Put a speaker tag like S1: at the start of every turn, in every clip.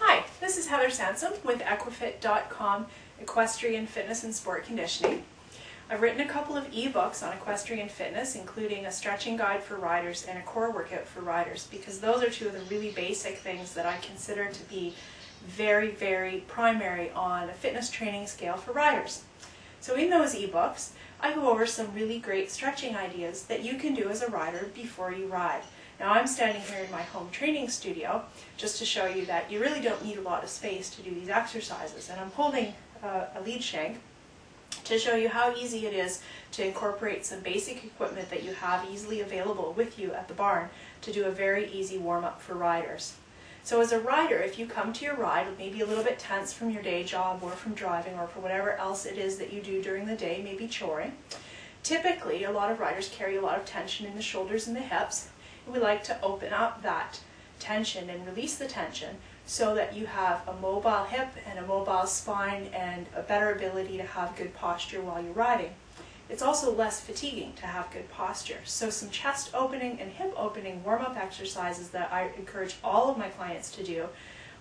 S1: Hi, this is Heather Sansom with Equifit.com, Equestrian Fitness and Sport Conditioning. I've written a couple of ebooks on equestrian fitness, including a stretching guide for riders and a core workout for riders, because those are two of the really basic things that I consider to be very, very primary on a fitness training scale for riders. So in those ebooks, I go over some really great stretching ideas that you can do as a rider before you ride. Now I'm standing here in my home training studio just to show you that you really don't need a lot of space to do these exercises, and I'm holding a lead shank to show you how easy it is to incorporate some basic equipment that you have easily available with you at the barn to do a very easy warm-up for riders. So as a rider, if you come to your ride maybe a little bit tense from your day job or from driving or for whatever else it is that you do during the day, maybe choring, typically a lot of riders carry a lot of tension in the shoulders and the hips. We like to open up that tension and release the tension so that you have a mobile hip and a mobile spine and a better ability to have good posture while you're riding. It's also less fatiguing to have good posture. So some chest opening and hip opening warm-up exercises that I encourage all of my clients to do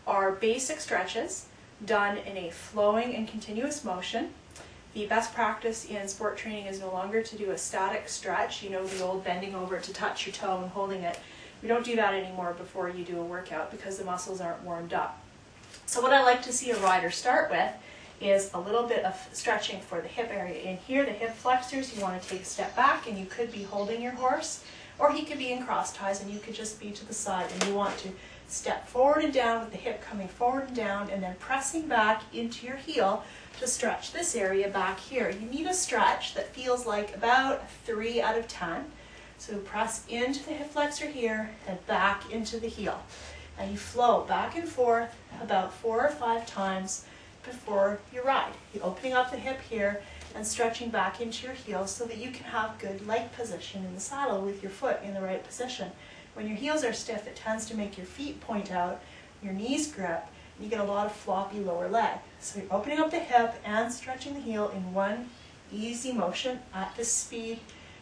S1: are basic stretches done in a flowing and continuous motion. The best practice in sport training is no longer to do a static stretch, you know, the old bending over to touch your toe and holding it. We don't do that anymore before you do a workout because the muscles aren't warmed up. So what I like to see a rider start with is a little bit of stretching for the hip area. In here, the hip flexors, you want to take a step back and you could be holding your horse, or he could be in cross ties and you could just be to the side, and you want to step forward and down with the hip coming forward and down and then pressing back into your heel to stretch this area back here. You need a stretch that feels like about a 3 out of 10. So press into the hip flexor here and back into the heel. And you flow back and forth about 4 or 5 times before you ride. You're opening up the hip here and stretching back into your heel so that you can have good leg position in the saddle with your foot in the right position. When your heels are stiff, it tends to make your feet point out, your knees grip, and you get a lot of floppy lower leg. So you're opening up the hip and stretching the heel in one easy motion at this speed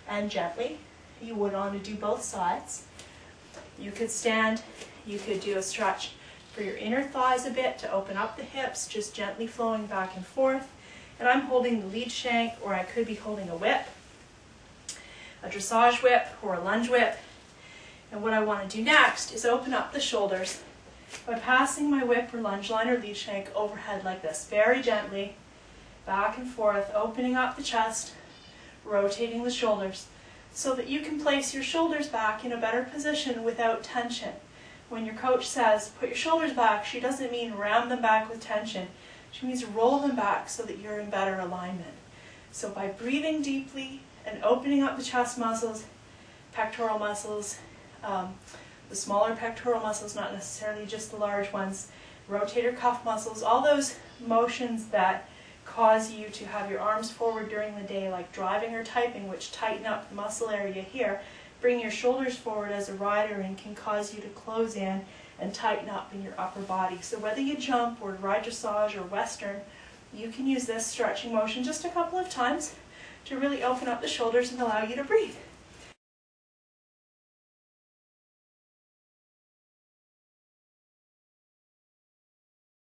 S1: and gently. You would want to do both sides. You could stand, you could do a stretch for your inner thighs a bit to open up the hips, just gently flowing back and forth. And I'm holding the lead shank, or I could be holding a whip, a dressage whip or a lunge whip. And what I want to do next is open up the shoulders by passing my whip or lunge line or lead shank overhead like this, very gently, back and forth, opening up the chest, rotating the shoulders, so that you can place your shoulders back in a better position without tension. When your coach says, put your shoulders back, she doesn't mean ram them back with tension. She means roll them back so that you're in better alignment. So by breathing deeply and opening up the chest muscles, pectoral muscles, the smaller pectoral muscles, not necessarily just the large ones, rotator cuff muscles, all those motions that cause you to have your arms forward during the day, like driving or typing, which tighten up the muscle area here, bring your shoulders forward as a rider and can cause you to close in and tighten up in your upper body. So whether you jump or ride dressage or western, you can use this stretching motion just a couple of times to really open up the shoulders and allow you to breathe.